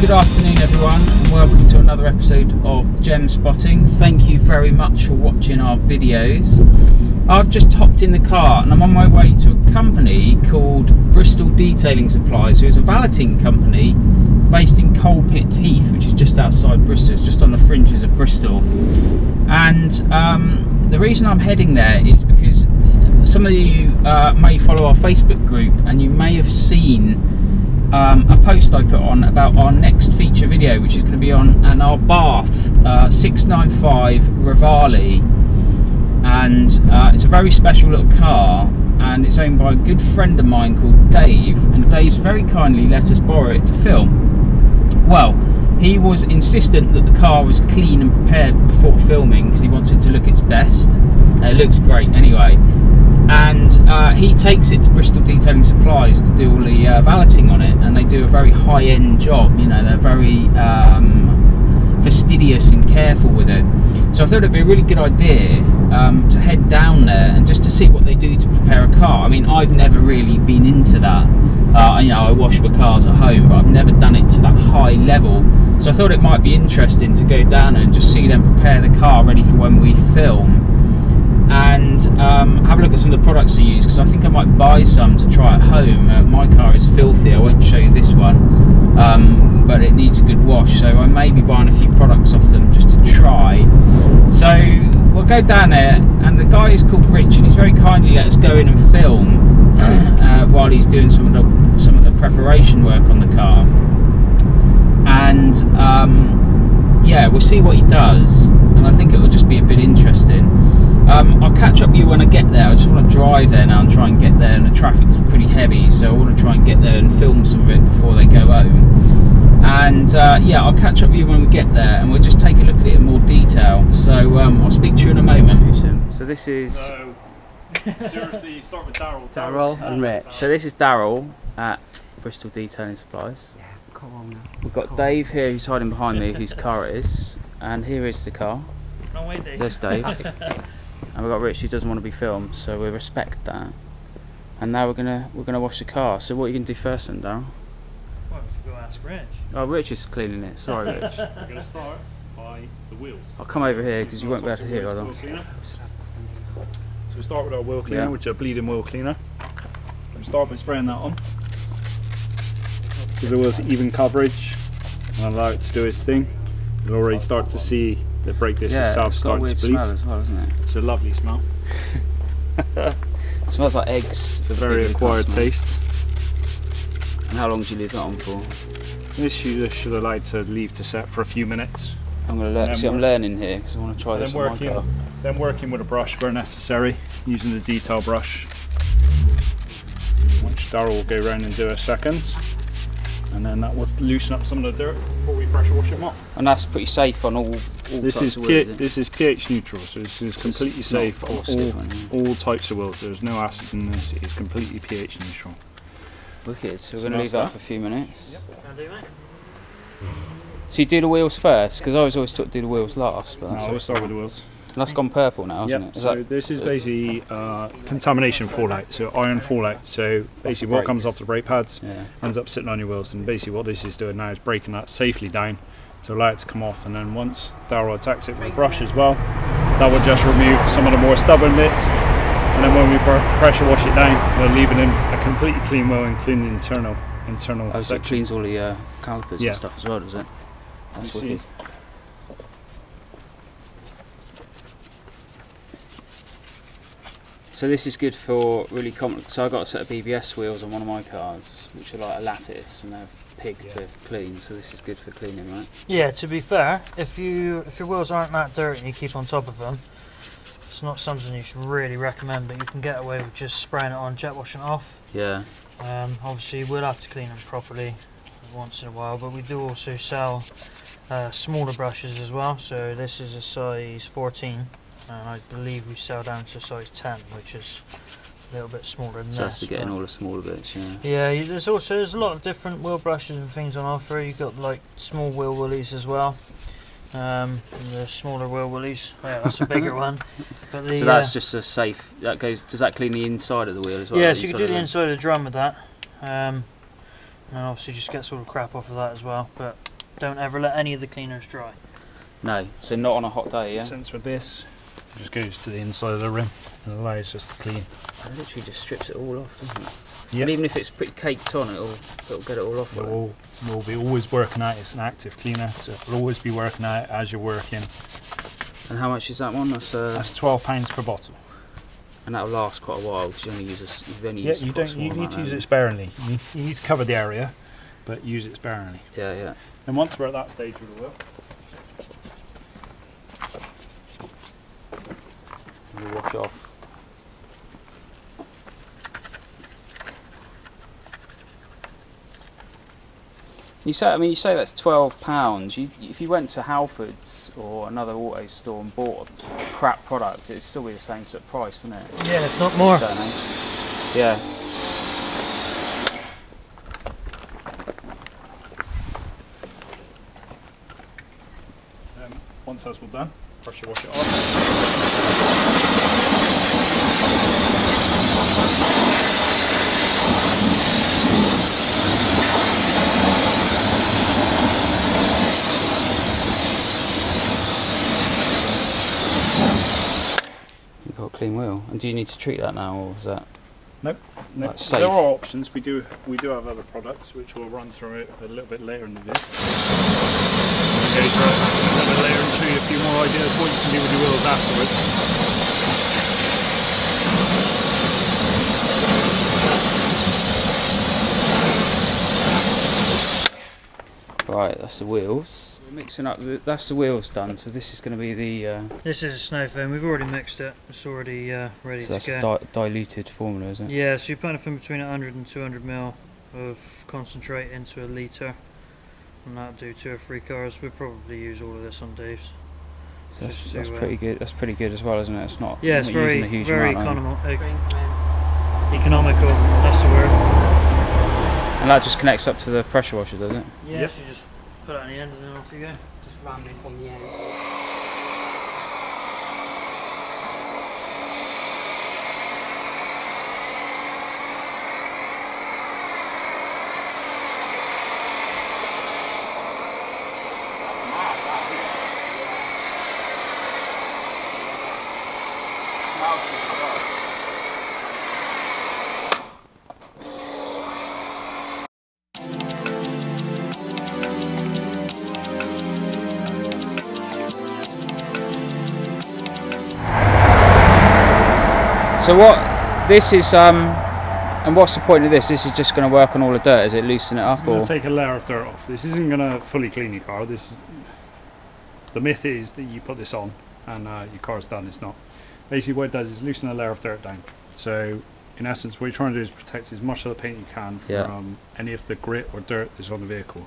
Good afternoon everyone, and welcome to another episode of Gem Spotting. Thank you very much for watching our videos. I've just hopped in the car and I'm on my way to a company called Bristol Detailing Supplies, who is a valeting company based in Coalpit Heath, which is just outside Bristol. It's just on the fringes of Bristol. And the reason I'm heading there is because some of you may follow our Facebook group, and you may have seen a post I put on about our next feature video, which is going to be on an Abarth 695 Rivali, and it's a very special little car, and it's owned by a good friend of mine called Dave, and Dave's very kindly let us borrow it to film. Well, he was insistent that the car was clean and prepared before filming because he wanted to look its best. It looks great anyway. And he takes it to Bristol Detailing Supplies to do all the valeting on it, and they do a very high-end job. You know, they're very fastidious and careful with it. So I thought it'd be a really good idea to head down there and just to see what they do to prepare a car. I mean, I've never really been into that. You know, I wash my cars at home, but I've never done it to that high level. So I thought it might be interesting to go down there and just see them prepare the car ready for when we film. And have a look at some of the products they use, because I think I might buy some to try at home. My car is filthy, I won't show you this one, but it needs a good wash, so I may be buying a few products off them just to try. So we'll go down there, and the guy is called Rich, and he's very kindly let us go in and film while he's doing some of the preparation work on the car. And yeah, we'll see what he does, and I think it will just be a bit interesting. I'll catch up with you when I get there. I just want to drive there now and try and get there, and the traffic is pretty heavy, so I want to try and get there and film some of it before they go home. And yeah, I'll catch up with you when we get there, and we'll just take a look at it in more detail. So I'll speak to you in a moment. So this is... Seriously, you start with Daryl. Daryl and Rich. So this is Daryl at Bristol Detailing Supplies. Yeah, come on now. We've got Dave here, who's hiding behind me, whose car it is. And here is the car. No way, Dave. There's Dave. And we've got Rich, who doesn't want to be filmed, so we respect that. And now we're gonna wash the car. So what are you gonna do first then, Daryl? Well, we go ask Rich. Oh, Rich is cleaning it. Sorry, Rich. We're gonna start by the wheels. I'll come over here because you won't be able to hear. So we start with our wheel cleaner, which is a bleeding wheel cleaner. We'll start by spraying that on. Give the wheels even coverage and allow it to do its thing. You'll already start to see the brake disc itself start to bleed. Smell as well, isn't it? It's a lovely smell. It smells like eggs. It's a very acquired taste. And how long do you leave that on for? This you should allow it to leave to set for a few minutes. I'm going to learn. See, I'm learning here because I want to try this on my car. Then working with a brush where necessary, using the detail brush, which Daryl will go around and do a second. And then that will loosen up some of the dirt before we pressure wash them up. And that's pretty safe on all this types of wheels. This is pH neutral, so this is completely safe on all types of wheels. There's no acid in this, it's completely pH neutral. Wicked, so we're going to leave that for a few minutes. Yep. Can I do, mate? So you do the wheels first? Because I was always taught to do the wheels last. But No, we'll start with the wheels. And that's gone purple now, isn't it? So this is basically contamination fallout, so iron fallout. So basically what comes off the brake pads ends up sitting on your wheels, and basically what this is doing now is breaking that safely down to allow it to come off. And then once Daryl attacks it with a brush as well, that will just remove some of the more stubborn bits. And then when we pressure wash it down, we're leaving in a completely clean wheel, including the internal so it cleans all the calipers and stuff as well, does it? That's wicked. So this is good for really complex. So I got a set of BBS wheels on one of my cars, which are like a lattice, and they're pig to clean. So this is good for cleaning, right? Yeah. To be fair, if your wheels aren't that dirty and you keep on top of them, it's not something you should really recommend. But you can get away with just spraying it on, jet washing it off. Yeah. Obviously, we'll have to clean them properly once in a while, but we do also sell smaller brushes as well. So this is a size 14. And I believe we sell down to size 10, which is a little bit smaller than this. So that's to get in all the smaller bits, yeah. Yeah, there's a lot of different wheel brushes and things on offer. You've got like small wheel willies as well. The smaller wheel willies. Yeah, that's a bigger one. But the, so that's just a safe. That goes. Does that clean the inside of the wheel as well? Yeah, so you can do the inside of the drum with that. And obviously just gets all the crap off of that as well. But don't ever let any of the cleaners dry. No, so not on a hot day, yeah? Since with this, it just goes to the inside of the rim and allows us to clean. It literally just strips it all off, doesn't it? Yep. And even if it's pretty caked on, it'll get it all off. We'll be always working out. It's an active cleaner, so it'll always be working out as you're working. And how much is that one? That's £12 per bottle. And that'll last quite a while because you only use You need to use it sparingly. You need to cover the area, but use it sparingly. Yeah, yeah. And once we're at that stage with the wheel, we'll wash off. You say that's £12. If you went to Halfords or another auto store and bought a crap product, it'd still be the same sort of price, wouldn't it? Yeah, if not more. Yeah. once that's all done, pressure wash it off. You've got a clean wheel. And do you need to treat that now, or is that? Nope. No. That's safe? There are options. We do have other products which we'll run through it a little bit later in the video. Okay, so a little bit later and show you a few more ideas what you can do with your wheels afterwards. Right, that's the wheels. We're mixing up. That's the wheels done. So this is going to be the. This is a snow foam. We've already mixed it. It's already ready So that's to go. a diluted formula, is it? Yeah, so you put anything between 100 and 200 ml of concentrate into a litre, and that'll do 2 or 3 cars. We'll probably use all of this on Dave's. So that's pretty good. That's pretty good as well, isn't it? It's not. Yeah, it's not using a huge very amount, economical. That's the word. And that just connects up to the pressure washer, does it? Yeah, Yep. so you just put it on the end and then off you go. Just run this on the end. So what this is, and what's the point of this? This is just going to work on all the dirt. Is it loosen it up, I'm going or? to take a layer of dirt off. This isn't going to fully clean your car. The myth is that you put this on and your car's done. It's not. Basically what it does is loosen a layer of dirt down. So in essence what you're trying to do is protect as much of the paint you can from any of the grit or dirt that's on the vehicle.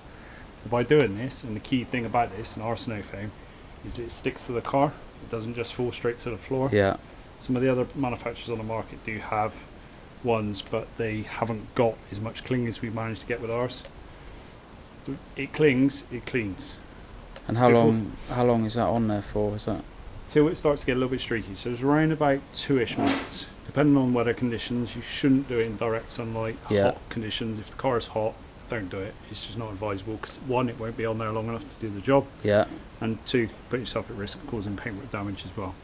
So by doing this, and the key thing about this and our snow foam is that it sticks to the car. It doesn't just fall straight to the floor. Yeah. Some of the other manufacturers on the market do have ones, but they haven't got as much cling as we managed to get with ours. It clings, it cleans. And how long is that on there for? Is that? Till it starts to get a little bit streaky. So it's around about 2-ish minutes. Depending on weather conditions, you shouldn't do it in direct sunlight, hot conditions. If the car is hot, don't do it. It's just not advisable because 1, it won't be on there long enough to do the job. Yeah. And 2, put yourself at risk of causing paintwork damage as well.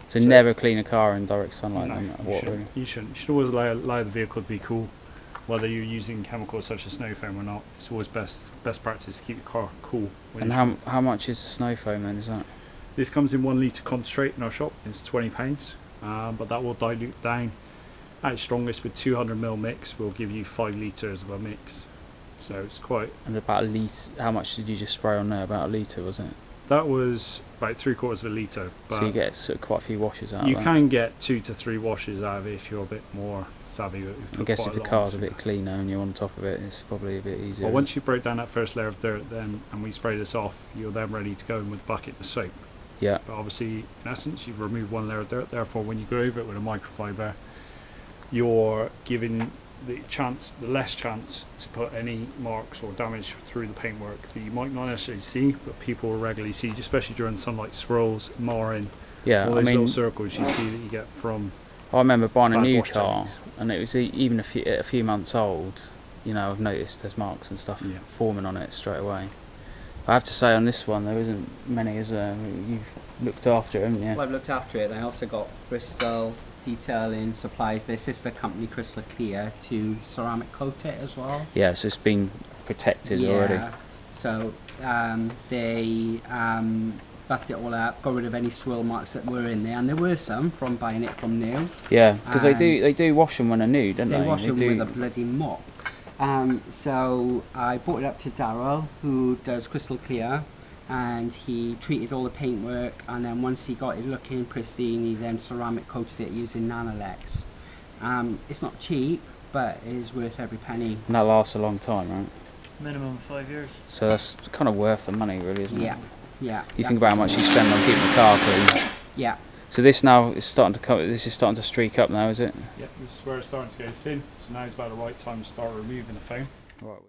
So never clean a car in direct sunlight. No, Really? you shouldn't. You should always allow the vehicle to be cool, whether you're using chemicals such as snow foam or not. It's always best practice to keep your car cool. And how much is the snow foam then? Is that? This comes in 1 litre concentrate in our shop. It's £20, but that will dilute down. At its strongest with 200ml mix, will give you 5 litres of a mix. So it's quite. And about a litre. How much did you just spray on there? About a litre, was it? That was about 3/4 of a litre. So you get sort of quite a few washes out of that. You can get 2 to 3 washes out of it if you're a bit more savvy. I guess if your car's a bit cleaner and you're on top of it, it's probably a bit easier. Well, once you break down that first layer of dirt then, and we spray this off, you're then ready to go in with a bucket and soap. Yeah. But obviously, in essence, you've removed 1 layer of dirt, therefore when you go over it with a microfiber, you're giving the less chance to put any marks or damage through the paintwork that you might not necessarily see, but people will regularly see, especially during sunlight swirls, marring, all those little circles you see that you get from. I remember buying a new car, and it was even a few months old. You know, I've noticed there's marks and stuff forming on it straight away. I have to say on this one there isn't many as you've looked after it, haven't you? Well, I've looked after it. I also got Bristol Detailing supplies their sister company Crystal Clear to ceramic coat it as well. Yeah, so it's been protected already. So they buffed it all up, got rid of any swirl marks that were in there, and there were some from buying it from new. Yeah, because they do wash them when they're new, don't they? They wash them with a bloody mop. So I brought it up to Darryl, who does Crystal Clear, and he treated all the paintwork, and then once he got it looking pristine, he then ceramic coated it using NANOLEX. It's not cheap, but it is worth every penny. And that lasts a long time, right? Minimum 5 years. So that's kind of worth the money, really, isn't it? Yeah. You think about how much you spend on keeping the car clean. Yeah. So this now is starting to come. This is starting to streak up now, is it? Yep, this is where it's starting to go thin. So now is about the right time to start removing the foam. Right.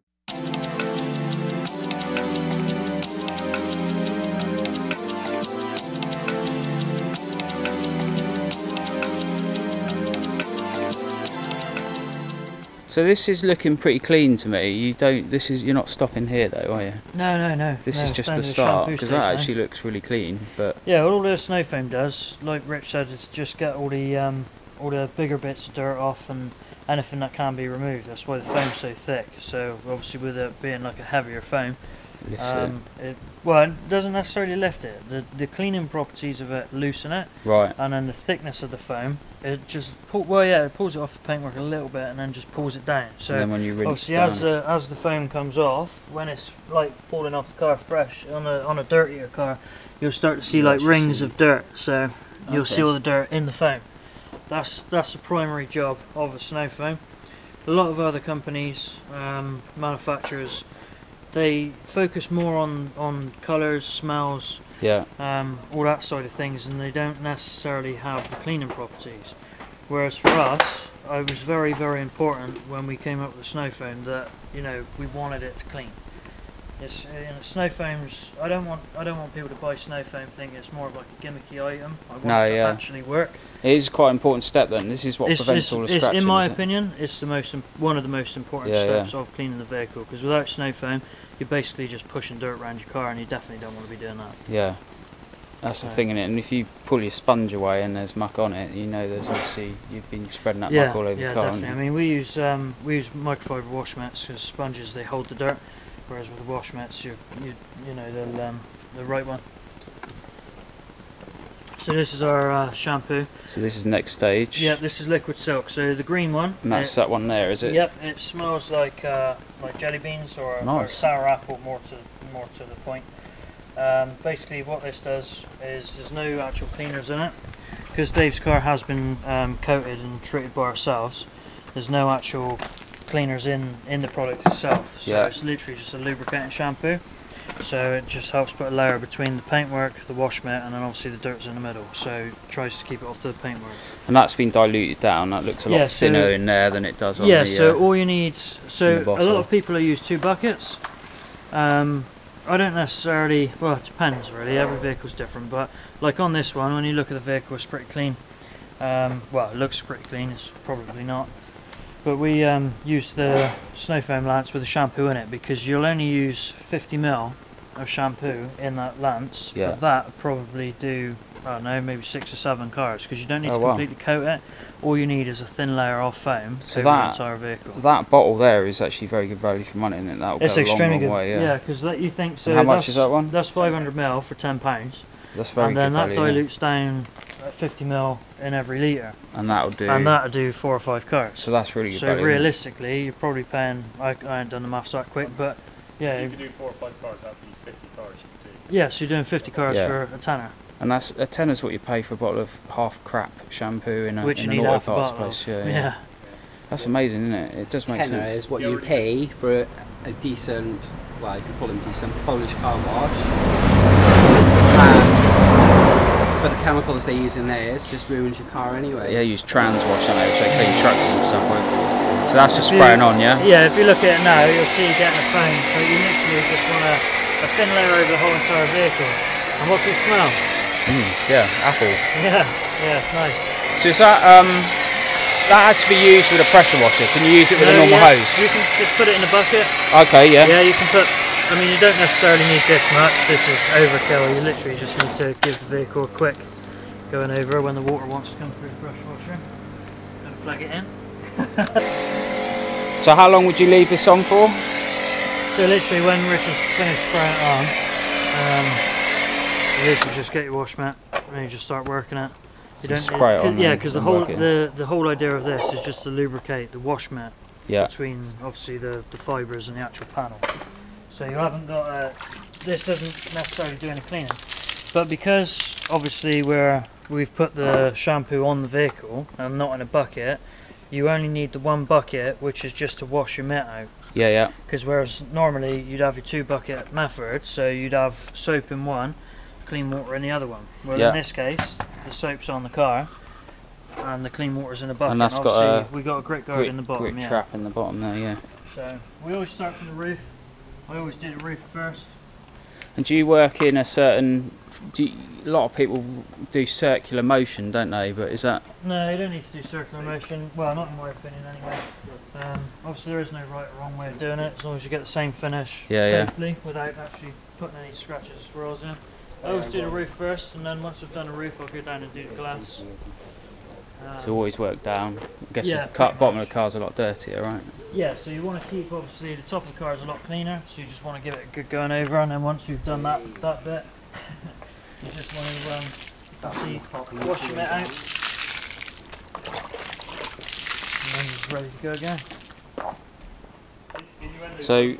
So this is looking pretty clean to me. You're not stopping here though, are you? No. This is just the start, because that actually looks really clean. But yeah, all the snow foam does, like Rich said, is just get all the bigger bits of dirt off and anything that can be removed. That's why the foam's so thick. So obviously with it being like a heavier foam, it doesn't necessarily lift it. The cleaning properties of it loosen it, right, and then the thickness of the foam, it just it pulls it off the paintwork a little bit and then just pulls it down. So and then when you rinse obviously as the foam comes off, when it's like falling off the car fresh on a dirtier car, you'll start to see like rings of dirt. So you'll see all the dirt in the foam. That's the primary job of a snow foam. A lot of other companies, manufacturers, they focus more on colours, smells, all that side of things, and they don't necessarily have the cleaning properties. Whereas for us, it was very, very important when we came up with the snow foam that we wanted it to clean. It's snow foams. I don't want people to buy snow foam thinking it's more of like a gimmicky item. I want it to actually work. It is quite an important step then. This is what prevents all the scratching. In my opinion, it's one of the most important steps of cleaning the vehicle, because without snow foam, you're basically just pushing dirt around your car, and you definitely don't want to be doing that. Yeah, that's the thing in it. And if you pull your sponge away and there's muck on it, there's obviously you've been spreading that muck all over the car. Yeah, definitely. I mean, we use microfiber wash mitts because sponges, they hold the dirt. Whereas with the wash mitts, they'll the right one. So this is our shampoo. So this is the next stage. Yeah, this is liquid silk. So the green one. And that's that one there, is it? Yep. It smells like jelly beans or sour apple, more to the point. Basically, what this does is there's no actual cleaners in it, because Dave's car has been coated and treated by ourselves. There's no actual cleaners in the product itself, so it's literally just a lubricating shampoo. So it just helps put a layer between the paintwork, the wash mitt, and then obviously the dirt's in the middle, so it tries to keep it off the paintwork. And that's been diluted down. That looks a lot thinner in there than it does on the so all you need, a lot of people use 2 buckets. I don't necessarily, well, it depends really, every vehicle's different, but like on this one, when you look at the vehicle, it's pretty clean. Well, it looks pretty clean, it's probably not. But we use the snow foam lance with the shampoo in it, because you'll only use 50 ml of shampoo in that lance. But that would probably do, I don't know, maybe 6 or 7 cars, because you don't need to completely coat it. All you need is a thin layer of foam over the entire vehicle. That bottle there is actually very good value for money, isn't it? That'll go a long way. Yeah, because you think so. And how much is that one? That's 500 ml for £10. That's very good value. And then that dilutes down 50 ml in every litre. And that'll do. And that'll do 4 or 5 cars. So that's really good so value. So realistically, you're probably paying. I haven't done the maths that quick, but yeah. If you do 4 or 5 cars, that'd be 50 cars you could do. Yeah, so you're doing 50 cars for a tenner. And that's a tenner's what you pay for a bottle of half crap shampoo in an auto parts place. Yeah. That's amazing, isn't it? It does make sense. Tenner is what you pay for a decent, well, you can call them decent, Polish car wash. But the chemicals they use in there just ruins your car anyway. Yeah, use trans wash on it, which they clean trucks and stuff with. So that's just spraying on, yeah? Yeah, if you look at it now, you'll see you getting a foam. So you literally just want a thin layer over the whole entire vehicle. And what can you smell? Yeah, apple. Yeah, it's nice. So is that, that has to be used with a pressure washer? Can you use it with a normal hose? You can just put it in a bucket. Okay, yeah. Yeah, you can put I mean, you don't necessarily need this much. This is overkill. You literally just need to give the vehicle a quick going over when the water wants to come through the brush washer. Gotta plug it in. So how long would you leave this on for? So literally when Rich has finished spraying it on, you literally just get your wash mat and you just start working it. You don't spray it on. Yeah, because the whole idea of this is just to lubricate the wash mat between obviously the fibres and the actual panel. So you haven't got this doesn't necessarily do any cleaning, but because obviously we've put the shampoo on the vehicle and not in a bucket, you only need the one bucket, which is just to wash your mitt out. Yeah, yeah. Because whereas normally you'd have your 2-bucket method, so you'd have soap in one, clean water in the other one. Well, in this case, the soap's on the car and the clean water's in the bucket. And that's got we got a grit guard in the bottom. Grit trap in the bottom there, yeah. So we always start from the roof. I always do the roof first. And do you work in a certain? A lot of people do circular motion, don't they? But is that? No, you don't need to do circular motion. Well, not in my opinion, anyway. Obviously, there is no right or wrong way of doing it, as long as you get the same finish safely without actually putting any scratches or swirls in. I always do the roof first, and then once I've done the roof, I'll go down and do the glass. So always work down. I guess the bottom of the car's a lot dirtier, right? Yeah, so you want to keep, obviously, the top of the car is a lot cleaner, so you just want to give it a good going over, and then once you've done that bit, you just want to wash your mitt out, and then it's ready to go again. So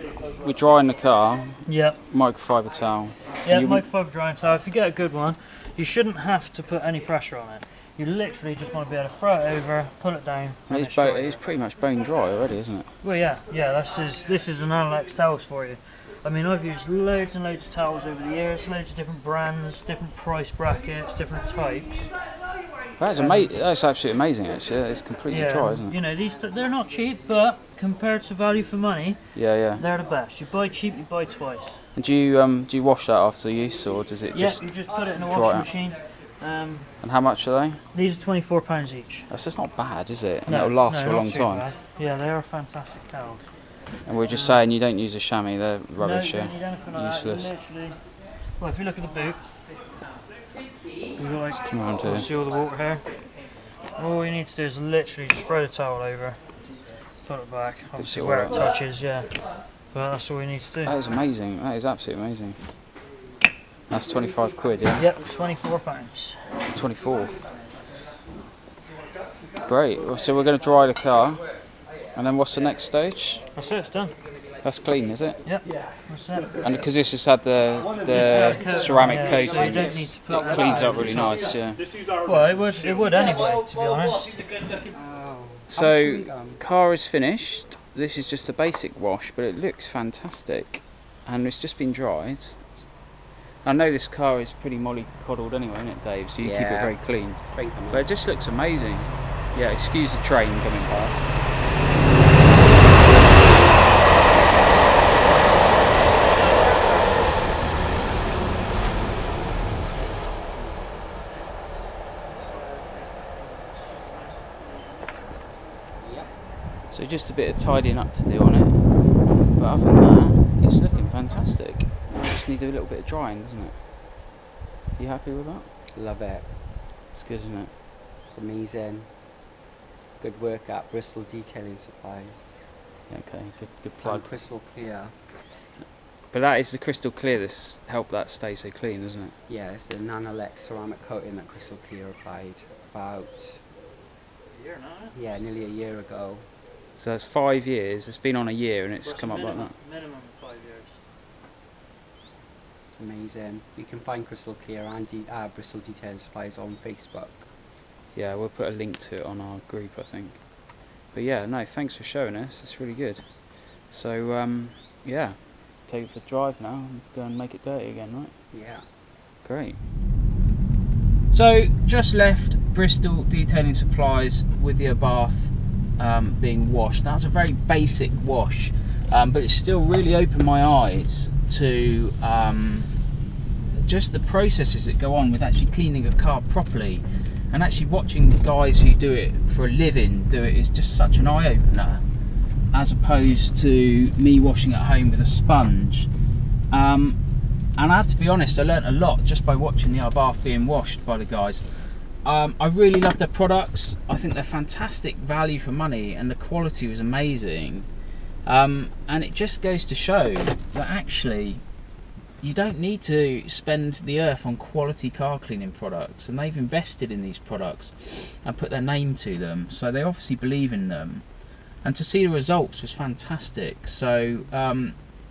we're drying the car. Yep. Microfiber towel. Yeah, microfiber drying towel. If you get a good one, you shouldn't have to put any pressure on it. You literally just want to be able to throw it over, pull it down. And it's pretty much bone dry already, isn't it? Well, yeah. This is an NANOLEX towels for you. I mean, I've used loads and loads of towels over the years, loads of different brands, different price brackets, different types. That's amazing. That's absolutely amazing. Actually, it's completely dry, isn't it? You know, they're not cheap, but compared to value for money, they're the best. You buy cheap, you buy twice. And do you wash that after use, or does it just? Yeah, you just put it in a washing machine. And how much are they? These are £24 each. That's just not bad, is it? And no, it'll last for a long too time. Bad. Yeah, they are fantastic towels. And we're just saying you don't use a chamois, they're rubbish, no, you don't need anything like useless. That. Literally, well, if you look at the boot, you've got come around to see all the water here. All you need to do is literally just throw the towel over, put it back, obviously where it touches, but that's all you need to do. That is amazing, that is absolutely amazing. That's 25 quid, yeah? Yep, £24. 24. Great, well, so we're going to dry the car, and then what's the next stage? That's it, it's done. That's clean, is it? Yep, that's it. And because this has had the ceramic coating, so you don't need to put it cleans up really nice, yeah. Well, it would anyway, to be honest. So, car is finished. This is just a basic wash, but it looks fantastic. And it's just been dried. I know this car is pretty mollycoddled anyway, isn't it, Dave? So you keep it very clean. But it just looks amazing. Yeah, excuse the train coming past. So just a bit of tidying up to do on it. But other than that, it's looking fantastic. Just need to do a little bit of drying, doesn't it? You happy with that? Love it. It's good, isn't it? It's amazing. Good work at Bristol Detailing Supplies. Okay, good plug. And crystal clear. But that is the crystal clear that's helped that stay so clean, isn't it? Yeah, it's the NANOLEX ceramic coating that Crystal Clear applied about nearly a year ago. So it's 5 years. It's been on a year and it's come up like that. Minimum 5 years. It's amazing. You can find Crystal Clear and Bristol Detailing Supplies on Facebook. Yeah, we'll put a link to it on our group, I think. But yeah, no, thanks for showing us. It's really good. So yeah, take it for a drive now and go and make it dirty again, right? Yeah. Great. So just left Bristol Detailing Supplies with the Abarth being washed. That was a very basic wash, but it still really opened my eyes to just the processes that go on with actually cleaning a car properly, and actually watching the guys who do it for a living do it is just such an eye-opener, as opposed to me washing at home with a sponge. And I have to be honest, I learnt a lot just by watching the Abarth being washed by the guys. I really love their products. I think they're fantastic value for money, and the quality was amazing. And it just goes to show that actually you don't need to spend the earth on quality car cleaning products, and they've invested in these products and put their name to them, so they obviously believe in them, and to see the results was fantastic. So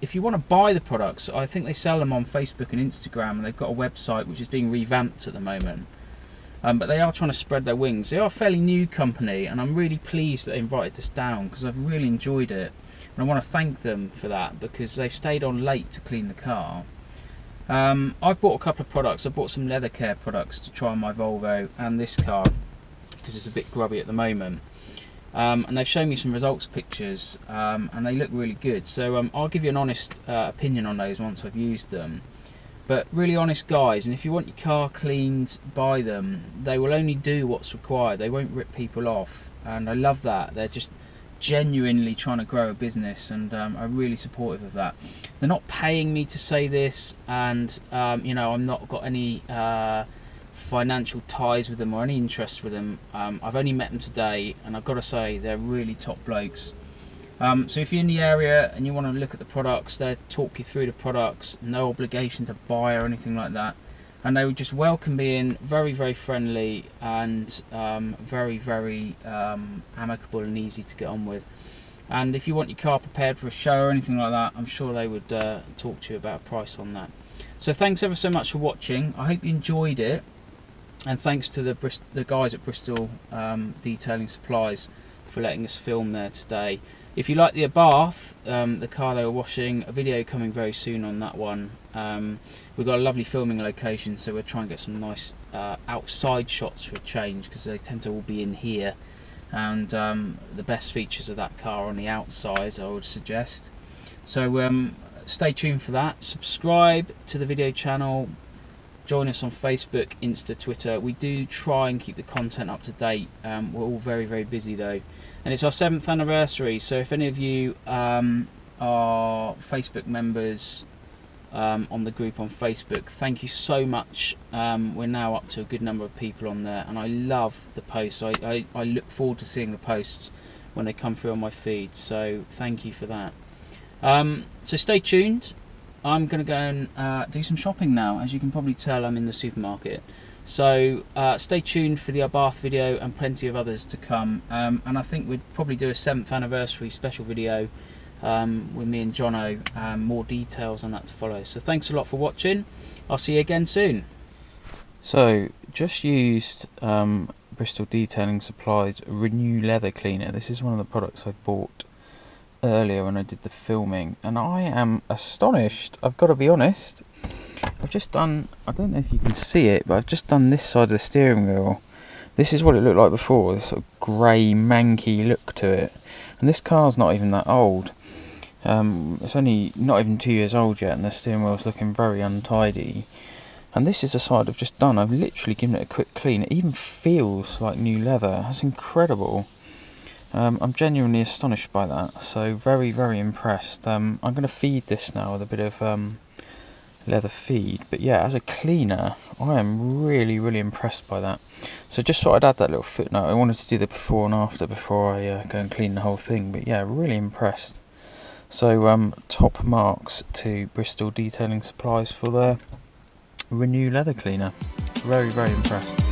if you want to buy the products, I think they sell them on Facebook and Instagram, and they've got a website which is being revamped at the moment. But they are trying to spread their wings. They are a fairly new company, and I'm really pleased that they invited us down, because I've really enjoyed it, and I want to thank them for that, because they've stayed on late to clean the car. I've bought a couple of products. I bought some leather care products to try on my Volvo and this car, because it's a bit grubby at the moment. And they've shown me some results pictures, and they look really good. So I'll give you an honest opinion on those once I've used them. But really honest guys, and if you want your car cleaned, buy them. They will only do what's required. They won't rip people off, and I love that. They're just genuinely trying to grow a business, and I'm really supportive of that. They're not paying me to say this, and you know, I'm not got any financial ties with them or any interest with them. I've only met them today, and I've got to say they're really top blokes. So if you're in the area and you want to look at the products, they'll talk you through the products, no obligation to buy or anything like that, and they would just welcome me in, very very friendly, and very very amicable and easy to get on with. And if you want your car prepared for a show or anything like that, I'm sure they would talk to you about a price on that. So thanks ever so much for watching. I hope you enjoyed it, and thanks to the guys at Bristol Detailing Supplies for letting us film there today. If you like the Abarth, the car they were washing, a video coming very soon on that one. We've got a lovely filming location, so we'll try and get some nice outside shots for a change, because they tend to all be in here, and the best features of that car on the outside, I would suggest. So stay tuned for that. Subscribe to the video channel. Join us on Facebook, Insta, Twitter. We do try and keep the content up to date. We're all very, very busy though. And it's our 7th anniversary, so if any of you are Facebook members on the group on Facebook, thank you so much. We're now up to a good number of people on there, and I love the posts. I look forward to seeing the posts when they come through on my feed, so thank you for that. So stay tuned. I'm going to go and do some shopping now. As you can probably tell, I'm in the supermarket. So stay tuned for the Abarth video and plenty of others to come. And I think we'd probably do a 7th anniversary special video with me and Jono. More details on that to follow. So thanks a lot for watching. I'll see you again soon. So just used Bristol Detailing Supplies Renew Leather Cleaner. This is one of the products I bought earlier when I did the filming, and I am astonished, I've got to be honest. I've just done, I don't know if you can see it, but I've just done this side of the steering wheel. This is what it looked like before, this sort of grey manky look to it, and this car's not even that old. It's only not even 2 years old yet, and the steering wheel's looking very untidy. And this is the side I've just done. I've literally given it a quick clean. It even feels like new leather. That's incredible. I'm genuinely astonished by that, so very very impressed. I'm going to feed this now with a bit of leather feed, but yeah, as a cleaner I am really really impressed by that. So just thought I'd add that little footnote. I wanted to do the before and after before I go and clean the whole thing, but yeah, really impressed. So top marks to Bristol Detailing Supplies for their Renew Leather Cleaner. Very very impressed.